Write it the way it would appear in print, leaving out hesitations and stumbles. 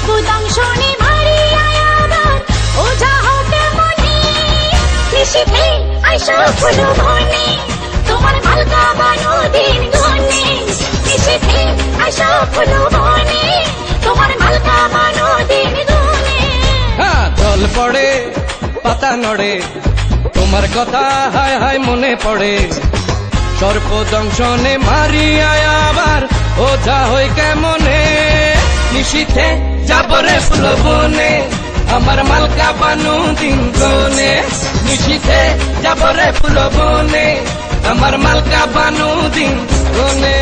সর্বদংশনে মারিয়ায় আবার ওঝা হতে মনে নিশীথে আইসো ফুল বনে তোমার মালকা বানো দিন গুনে নিশীথে আইসো ফুল বনে তোমার মালকা বানো দিন গুনে জল পড়ে পাতা নড়ে তোমার কথা হায় হায় মনে পড়ে সর্পদংশনে মারিয়ায় আবার ওঝা হই কেমনে নিশীথে যাবরে ফুল বনে আমার মালকা বানু দিন গনে নিশীথে যাবরে ফুল বনে আমার মালকা বানু দিন গনে।